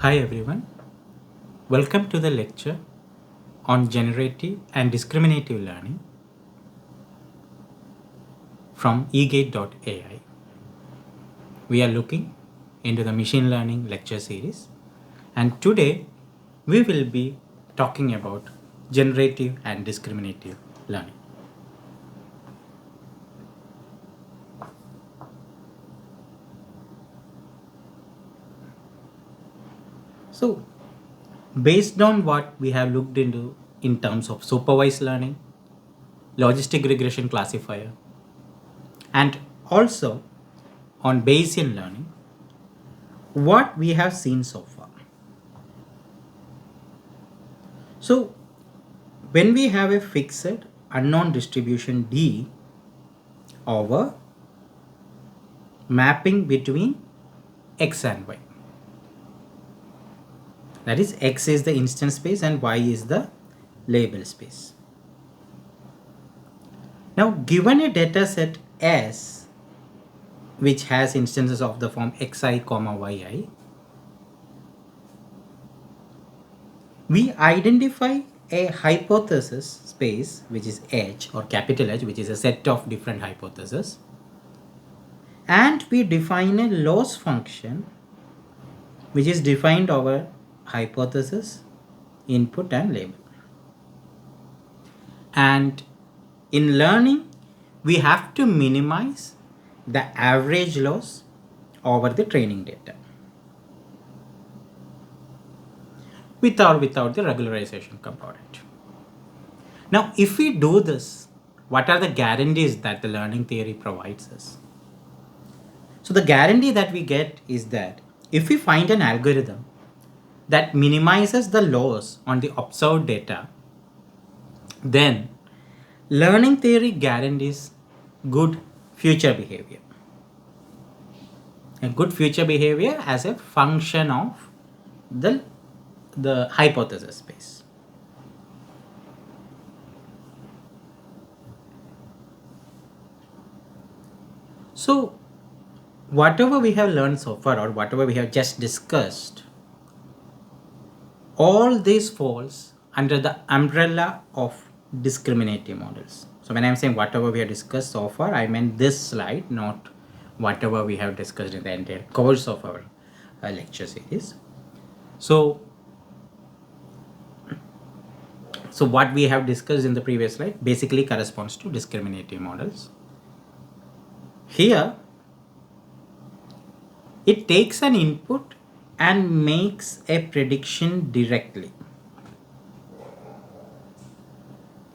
Hi everyone, welcome to the lecture on generative and discriminative learning from egate.ai. We are looking into the machine learning lecture series, and today we will be talking about generative and discriminative learning. So, based on what we have looked into in terms of supervised learning, logistic regression classifier, and also on Bayesian learning, what we have seen so far. So, when we have a fixed unknown distribution D over mapping between X and Y, that is, X is the instance space and Y is the label space. Now, given a data set S which has instances of the form xi, yi, we identify a hypothesis space which is H or capital H, which is a set of different hypotheses, and we define a loss function which is defined over hypothesis, input and label. And in learning, we have to minimize the average loss over the training data with or without the regularization component. Now, if we do this, what are the guarantees that the learning theory provides us? So the guarantee that we get is that if we find an algorithm that minimizes the loss on the observed data, then learning theory guarantees good future behavior. A good future behavior as a function of the hypothesis space. So, whatever we have learned so far, or whatever we have just discussed, all this falls under the umbrella of discriminative models. So when I'm saying whatever we have discussed so far, I meant this slide, not whatever we have discussed in the entire course of our lecture series. So what we have discussed in the previous slide basically corresponds to discriminative models. Here, it takes an input and makes a prediction directly.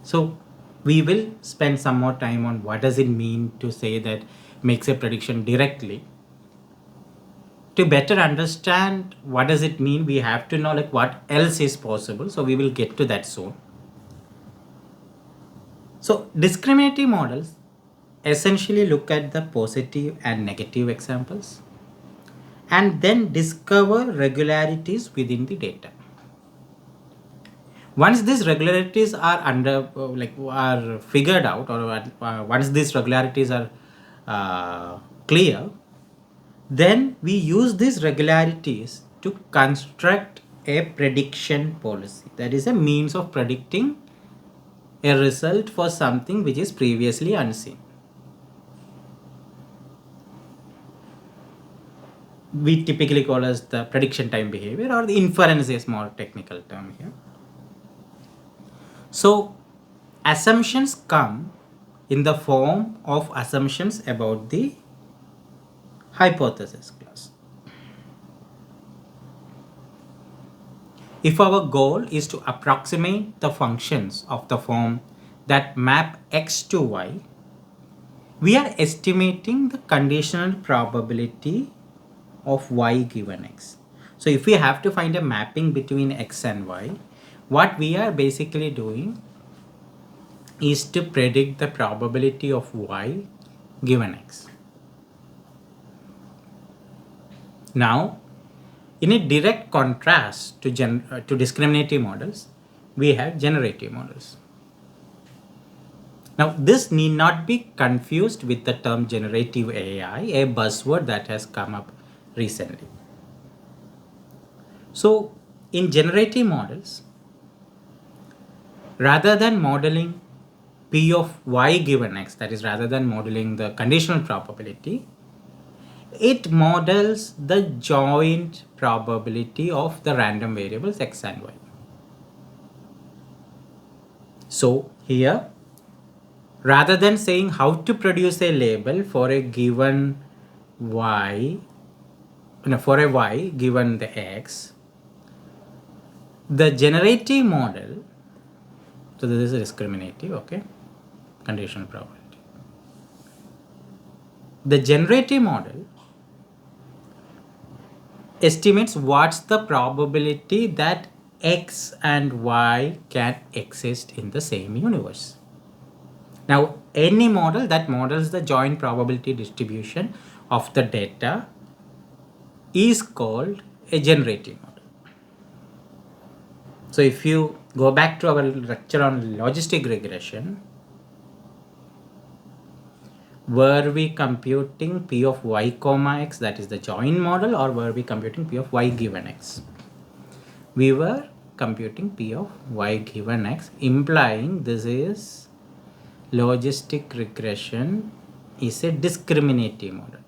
So we will spend some more time on what does it mean to say that makes a prediction directly. To better understand what does it mean, we have to know like what else is possible. So we will get to that soon. So discriminative models essentially look at the positive and negative examples and then discover regularities within the data. Once these regularities are are figured out, or once these regularities are clear, then we use these regularities to construct a prediction policy. That is a means of predicting a result for something which is previously unseen. We typically call as the prediction time behavior, or the inference is more technical term here. So assumptions come in the form of assumptions about the hypothesis class. If our goal is to approximate the functions of the form that map x to y, we are estimating the conditional probability of y given x. So if we have to find a mapping between x and y, what we are basically doing is to predict the probability of y given x. Now, in a direct contrast to discriminative models, we have generative models. Now, this need not be confused with the term generative AI, a buzzword that has come up recently. So in generative models, rather than modeling P of y given x, that is rather than modeling the conditional probability, it models the joint probability of the random variables x and y. So here, rather than saying how to produce a label for a given y, for a y given the x, the generative model, so this is a discriminative, okay, conditional probability. The generative model estimates what's the probability that x and y can exist in the same universe. Now, any model that models the joint probability distribution of the data is called a generative model. So if you go back to our lecture on logistic regression, were we computing P of y comma x, that is the joint model, or were we computing P of y given x? We were computing P of y given x, implying this is logistic regression is a discriminative model.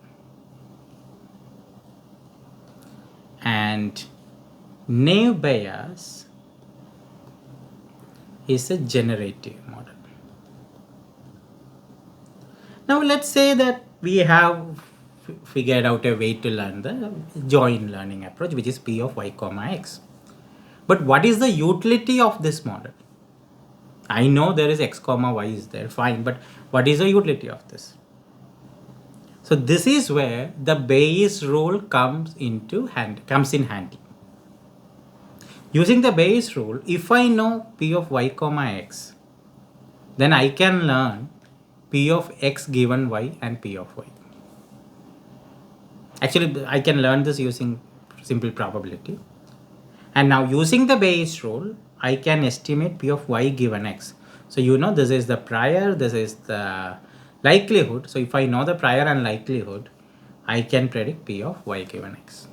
And naive Bayes is a generative model. Now let's say that we have figured out a way to learn the joint learning approach, which is P of y comma x. But what is the utility of this model? I know there is x comma y is there, fine, but what is the utility of this? So this is where the Bayes rule comes in handy. Using the Bayes rule, if I know P of y comma x, then I can learn P of x given y and P of y. Actually, I can learn this using simple probability. And now using the Bayes rule, I can estimate P of y given x. So you know this is the prior, this is the likelihood. So if I know the prior and likelihood, I can predict P of y given x.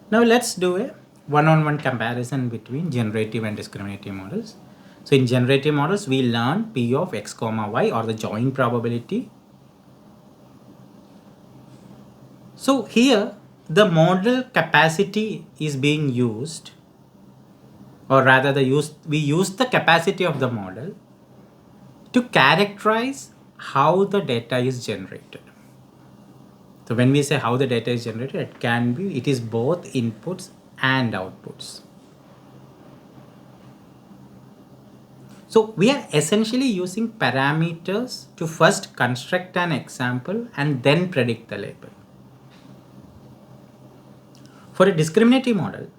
Now let's do a one-on-one comparison between generative and discriminative models. So in generative models, we learn P of x comma y, or the joint probability. So here the model capacity is being used, or rather we use the capacity of the model to characterize how the data is generated. So when we say how the data is generated, it is both inputs and outputs. So we are essentially using parameters to first construct an example and then predict the label. For a discriminative model,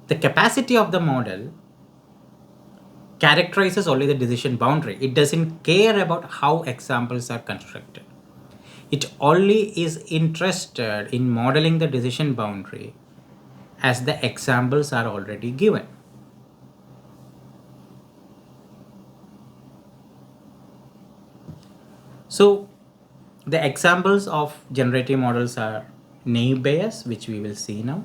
the capacity of the model characterizes only the decision boundary. It doesn't care about how examples are constructed. It only is interested in modeling the decision boundary as the examples are already given. So the examples of generative models are naive Bayes, which we will see now.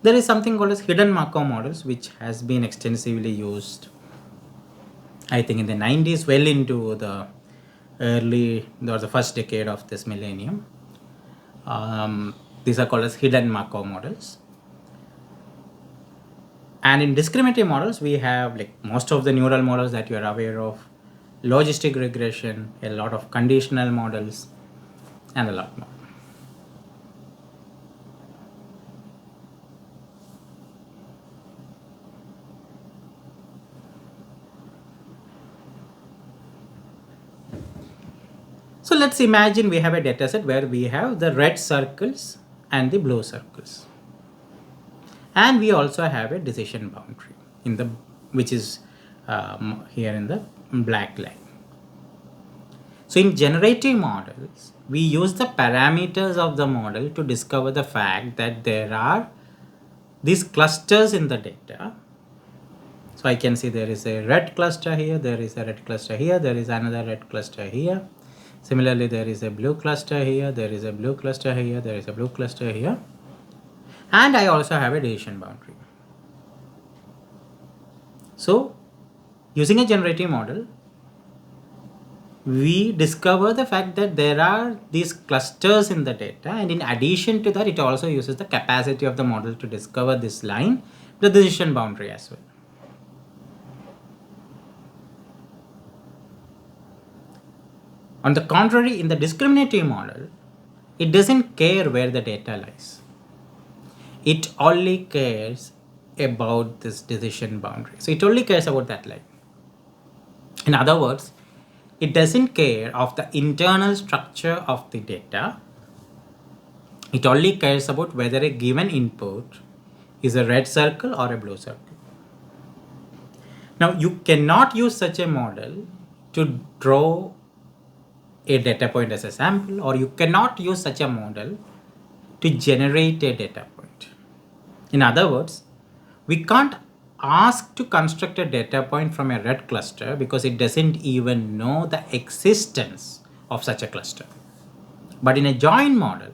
There is something called as hidden Markov models, which has been extensively used, I think in the 90s, well into the the first decade of this millennium. These are called as hidden Markov models. And in discriminative models, we have like most of the neural models that you are aware of, logistic regression, a lot of conditional models, and a lot more. So let's imagine we have a data set where we have the red circles and the blue circles. And we also have a decision boundary which is here in the black line. So in generative models, we use the parameters of the model to discover the fact that there are these clusters in the data So I can see there is a red cluster here, there is a red cluster here, there is another red cluster here. Similarly, there is a blue cluster here, there is a blue cluster here, there is a blue cluster here. And I also have a decision boundary. So using a generative model, we discover the fact that there are these clusters in the data, and in addition to that, it also uses the capacity of the model to discover this line, the decision boundary as well. On the contrary, in the discriminative model, it doesn't care where the data lies. It only cares about this decision boundary. So it only cares about that line. In other words, it doesn't care of the internal structure of the data. It only cares about whether a given input is a red circle or a blue circle. Now, you cannot use such a model to draw a data point as a sample, or you cannot use such a model to generate a data point. In other words, we can't ask to construct a data point from a red cluster because it doesn't even know the existence of such a cluster. But in a joint model,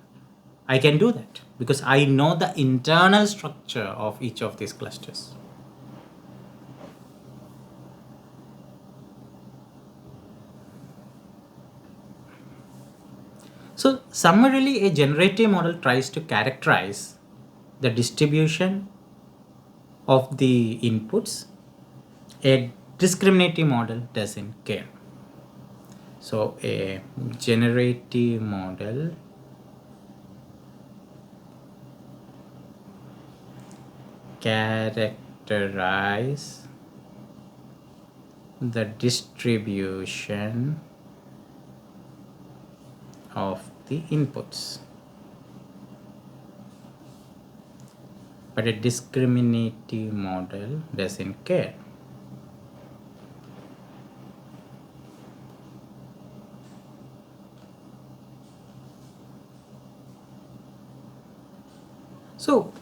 I can do that because I know the internal structure of each of these clusters. So summarily, a generative model tries to characterize the distribution of the inputs. A discriminative model doesn't care. So a generative model characterize the distribution of the inputs, but a discriminative model doesn't care. So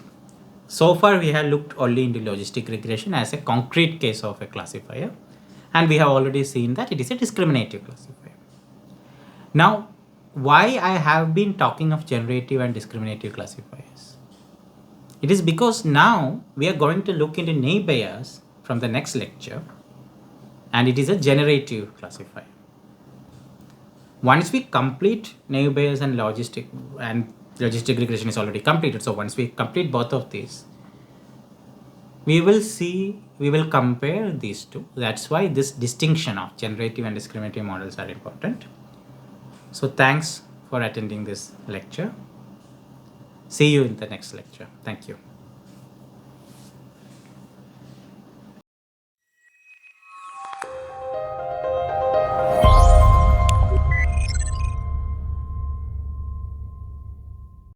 far we have looked only into logistic regression as a concrete case of a classifier, and we have already seen that it is a discriminative classifier. Now, why I have been talking of generative and discriminative classifiers? It is because now we are going to look into naive Bayes from the next lecture, and it is a generative classifier. Once we complete naive Bayes and logistic regression is already completed. So once we complete both of these, we will compare these two. That's why this distinction of generative and discriminative models are important. So thanks for attending this lecture. See you in the next lecture. Thank you.